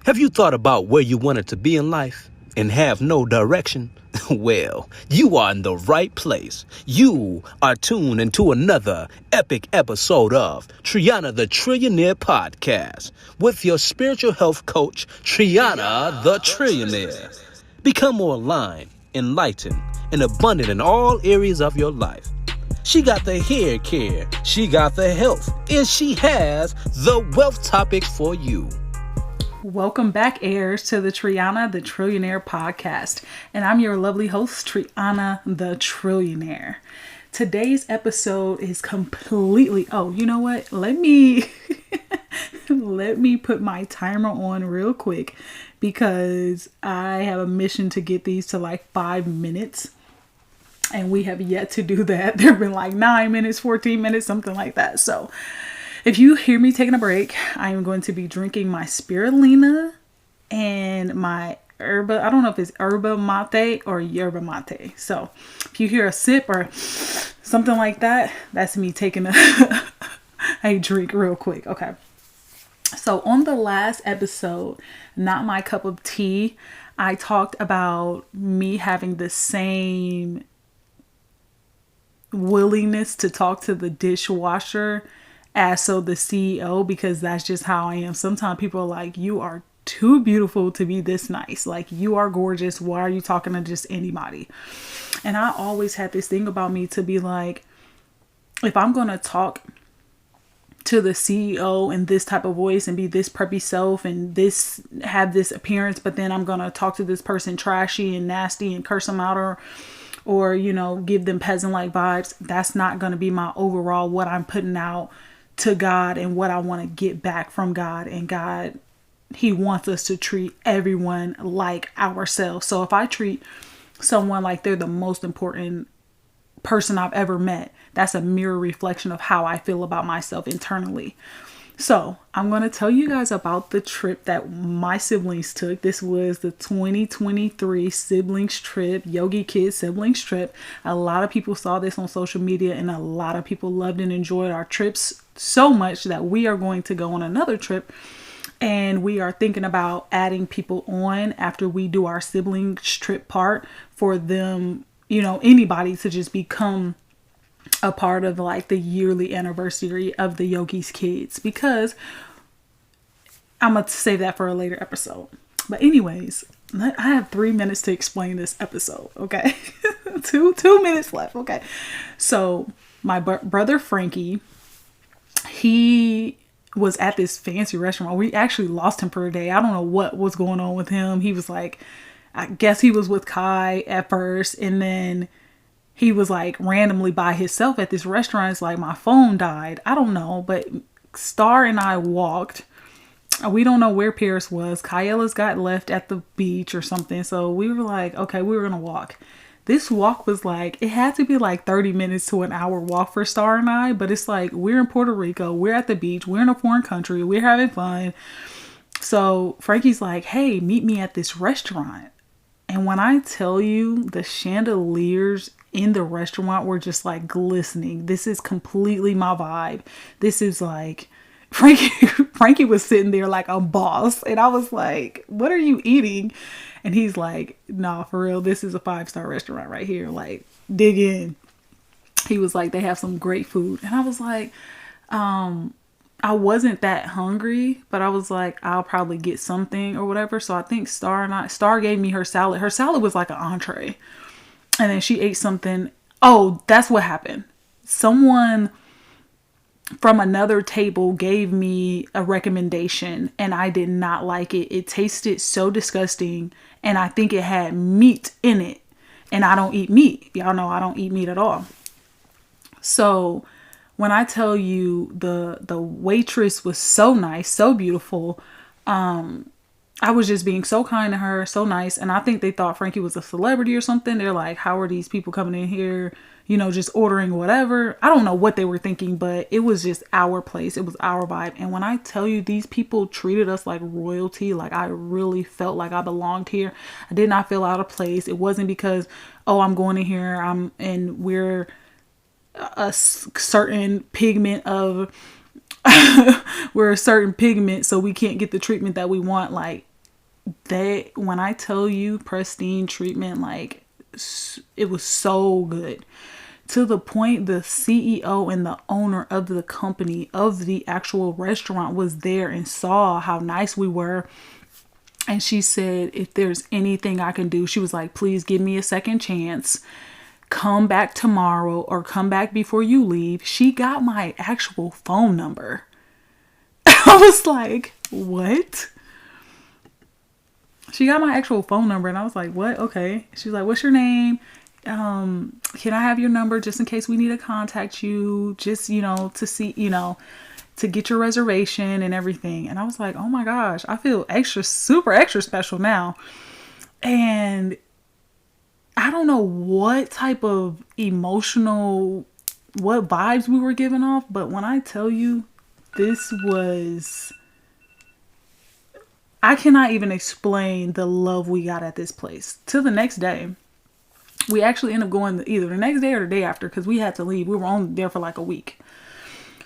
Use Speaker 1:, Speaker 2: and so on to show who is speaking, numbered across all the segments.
Speaker 1: Have you thought about where you wanted to be in life and have no direction? Well, you are in the right place. You are tuned into another epic episode of Triona the Trillionaire Podcast with your spiritual health coach, Triona the Trillionaire. Become more aligned, enlightened, and abundant in all areas of your life. She got the hair care, she got the health, and she has the wealth topic for you.
Speaker 2: Welcome back, Heirs, to the Triona the Trillionaire Podcast. And I'm your lovely host, Triona the Trillionaire. Today's episode is completely... Oh, you know what? Let me put my timer on real quick because I have a mission to get these to like 5 minutes. And we have yet to do that. There have been like 9 minutes, 14 minutes, something like that. So if you hear me taking a break, I am going to be drinking my spirulina and my yerba. I don't know if it's yerba mate or yerba mate. So if you hear a sip or something like that, that's me taking a drink real quick. Okay. So on the last episode, Not My Cup of Tea, I talked about me having the same willingness to talk to the dishwasher as so the CEO, because that's just how I am. Sometimes people are like, you are too beautiful to be this nice. Like, you are gorgeous. Why are you talking to just anybody? And I always had this thing about me to be like, if I'm going to talk to the CEO in this type of voice and be this preppy self and this have this appearance, but then I'm going to talk to this person trashy and nasty and curse them out or, you know, give them peasant-like vibes. That's not going to be my overall, what I'm putting out to God and what I want to get back from God. And God, He wants us to treat everyone like ourselves. So if I treat someone like they're the most important person I've ever met, that's a mirror reflection of how I feel about myself internally. So I'm going to tell you guys about the trip that my siblings took. This was the 2023 siblings trip, Yogi Kids siblings trip. A lot of people saw this on social media and a lot of people loved and enjoyed our trips so much that we are going to go on another trip. And we are thinking about adding people on after we do our siblings trip part for them, you know, anybody to just become a part of like the yearly anniversary of the Yogi's Kids, because I'm going to save that for a later episode. But anyways, I have 3 minutes to explain this episode. Okay. two minutes left. Okay. So my brother, Frankie, he was at this fancy restaurant. We actually lost him for a day. I don't know what was going on with him. He was like, I guess he was with Kai at first, and then he was like randomly by himself at this restaurant. It's like my phone died. I don't know, but Star and I walked. We don't know where Paris was. Kayella's got left at the beach or something. So we were like, okay, we were going to walk. This walk was like, it had to be like 30 minutes to an hour walk for Star and I. But it's like, we're in Puerto Rico. We're at the beach. We're in a foreign country. We're having fun. So Frankie's like, hey, meet me at this restaurant. And when I tell you, the chandeliers in the restaurant were just like glistening. This is completely my vibe. This is like, Frankie was sitting there like a boss. And I was like, what are you eating? And he's like, nah, for real, this is a 5-star restaurant right here. Like, dig in. He was like, they have some great food. And I was like, I wasn't that hungry, but I was like, I'll probably get something or whatever. So I think Star gave me her salad. Her salad was like an entree. And then she ate something. Oh, that's what happened. Someone from another table gave me a recommendation and I did not like it. It tasted so disgusting. And I think it had meat in it. And I don't eat meat. Y'all know I don't eat meat at all. So when I tell you the waitress was so nice, so beautiful, I was just being so kind to her, so nice. And I think they thought Frankie was a celebrity or something. They're like, how are these people coming in here, you know, just ordering whatever? I don't know what they were thinking, but it was just our place. It was our vibe. And when I tell you, these people treated us like royalty, like I really felt like I belonged here. I did not feel out of place. It wasn't because, oh, I'm going in here, and we're a certain pigment of we're a certain pigment, so we can't get the treatment that we want. Like, when I tell you pristine treatment, like it was so good. To the point the CEO and the owner of the company, of the actual restaurant, was there and saw how nice we were. And she said, if there's anything I can do, she was like, please give me a second chance. Come back tomorrow or come back before you leave. She got my actual phone number. I was like, what? She got my actual phone number and I was like, what? Okay. She's like, what's your name? Can I have your number just in case we need to contact you? Just, to see, to get your reservation and everything. And I was like, oh my gosh, I feel super extra special now. And I don't know what type of what vibes we were giving off. But when I tell you, I cannot even explain the love we got at this place. Till the next day, we actually ended up going either the next day or the day after because we had to leave. We were only there for like a week.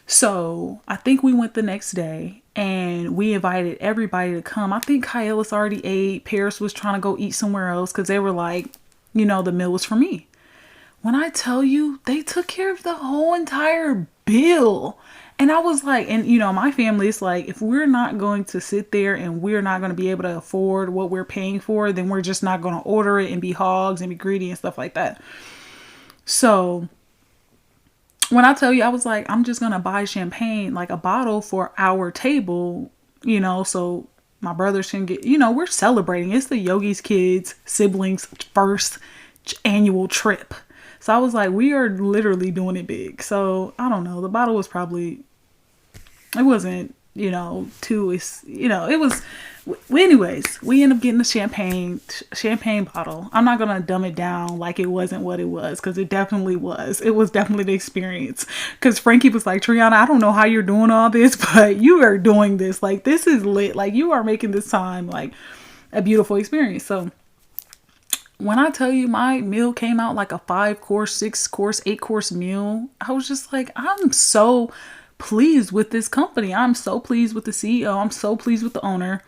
Speaker 2: So I think we went the next day and we invited everybody to come. I think Kyle already ate. Paris was trying to go eat somewhere else because they were like, the meal was for me. When I tell you, they took care of the whole entire bill. And I was like, and my family is like, if we're not going to sit there and we're not going to be able to afford what we're paying for, then we're just not going to order it and be hogs and be greedy and stuff like that. So when I tell you, I was like, I'm just going to buy champagne, like a bottle for our table, so my brothers can get, we're celebrating. It's the Yogi's kids' siblings' first annual trip. So I was like, we are literally doing it big. So I don't know. The bottle was probably, it wasn't, it was, anyways, we ended up getting the champagne bottle. I'm not going to dumb it down like it wasn't what it was, because it definitely was. It was definitely the experience. Because Frankie was like, Triona, I don't know how you're doing all this, but you are doing this. Like, this is lit. Like, you are making this time like a beautiful experience. So when I tell you my meal came out like a 5-course, 6-course, 8-course meal, I was just like, I'm so pleased with this company. I'm so pleased with the CEO. I'm so pleased with the owner.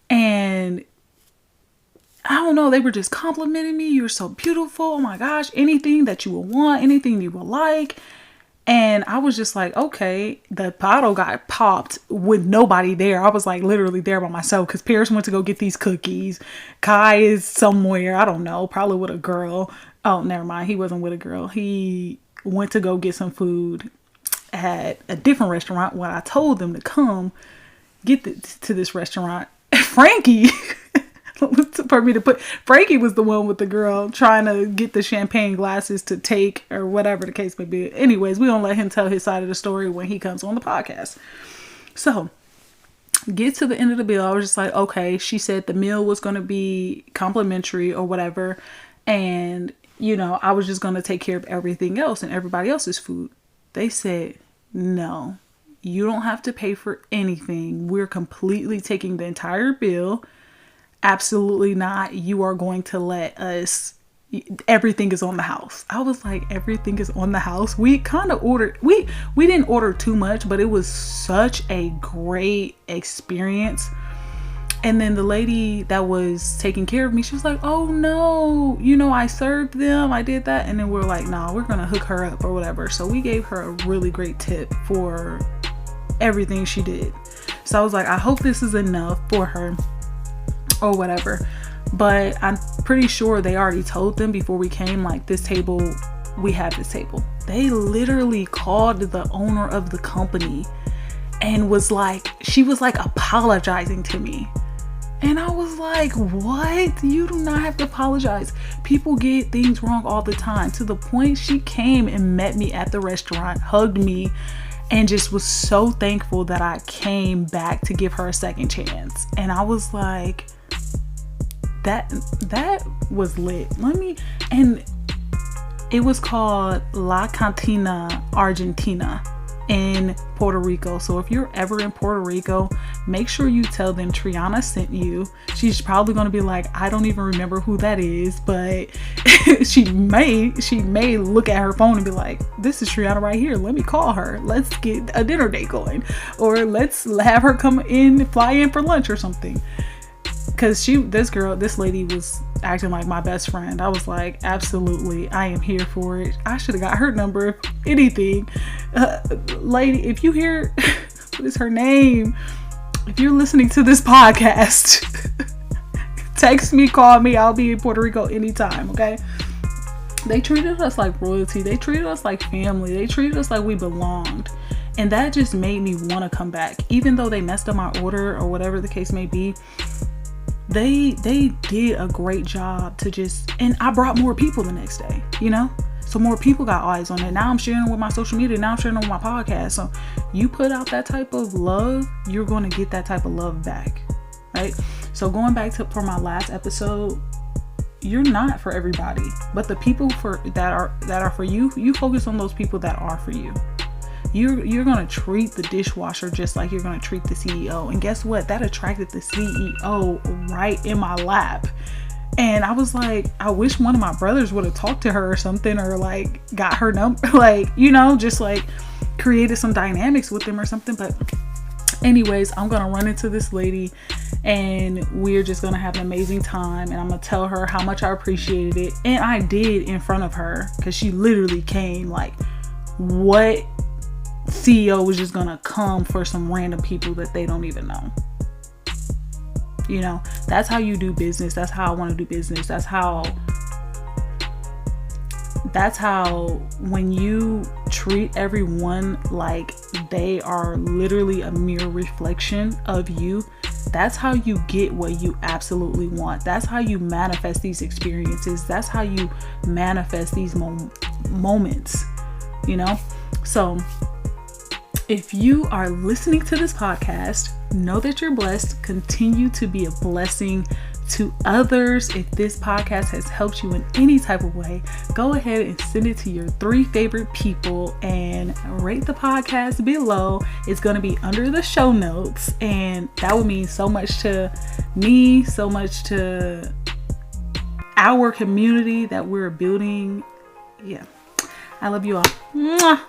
Speaker 2: And I don't know, they were just complimenting me. You're so beautiful. Oh my gosh, anything that you will want, anything you will like. And I was just like, okay, the bottle got popped with nobody there. I was like literally there by myself because Paris went to go get these cookies. Kai is somewhere, I don't know, probably with a girl. Oh, never mind. He wasn't with a girl. He went to go get some food at a different restaurant when I told them to come to this restaurant. Frankie, Frankie was the one with the girl trying to get the champagne glasses to take, or whatever the case may be. Anyways, we don't let him tell his side of the story when he comes on the podcast. So get to the end of the bill. I was just like, okay, she said the meal was going to be complimentary or whatever. And, I was just going to take care of everything else and everybody else's food. They said, no, you don't have to pay for anything. We're completely taking the entire bill. Absolutely not. You are going to let us, everything is on the house. I was like, everything is on the house. We kind of ordered, we didn't order too much, but it was such a great experience. And then the lady that was taking care of me, she was like, oh no, I served them, I did that. And then we're like, nah, we're going to hook her up or whatever. So we gave her a really great tip for everything she did. So I was like, I hope this is enough for her or whatever. But I'm pretty sure they already told them before we came, like, we have this table. They literally called the owner of the company and she was like apologizing to me. And I was like, what? You do not have to apologize. People get things wrong all the time. To the point she came and met me at the restaurant, hugged me, and just was so thankful that I came back to give her a second chance. And I was like, that was lit. And it was called La Cantina Argentina in Puerto Rico. So if you're ever in Puerto Rico, make sure you tell them Triona sent you. She's probably going to be like, I don't even remember who that is, but she may look at her phone and be like, this is Triona right here. Let me call her. Let's get a dinner date going, or let's have her fly in for lunch or something. Because this lady was acting like my best friend. I was like, absolutely, I am here for it. I should have got her number, if anything. Lady, if you hear, what is her name? If you're listening to this podcast, text me, call me. I'll be in Puerto Rico anytime, okay? They treated us like royalty. They treated us like family. They treated us like we belonged. And that just made me want to come back. Even though they messed up my order or whatever the case may be, they did a great job to just, and I brought more people the next day, you know? So more people got eyes on it. Now I'm sharing it with my social media. Now I'm sharing it with my podcast. So you put out that type of love, you're going to get that type of love back, right? So going back for my last episode, you're not for everybody, but the people that are for you, you focus on those people that are for you. You're going to treat the dishwasher just like you're going to treat the CEO. And guess what? That attracted the CEO right in my lap. And I was like, I wish one of my brothers would have talked to her or something, or like got her number, like, you know, just like created some dynamics with them or something. But anyways, I'm going to run into this lady and we're just going to have an amazing time. And I'm going to tell her how much I appreciated it. And I did in front of her, because she literally came like, what CEO was just gonna come for some random people that they don't even know? You know, that's how you do business. That's how I want to do business. That's how when you treat everyone like they are literally a mirror reflection of you, that's how you get what you absolutely want. That's how you manifest these experiences. That's how you manifest these moments, you know? So if you are listening to this podcast, know that you're blessed. Continue to be a blessing to others. If this podcast has helped you in any type of way, go ahead and send it to your 3 favorite people and rate the podcast below. It's going to be under the show notes, and that would mean so much to me, so much to our community that we're building. Yeah. I love you all. Mwah.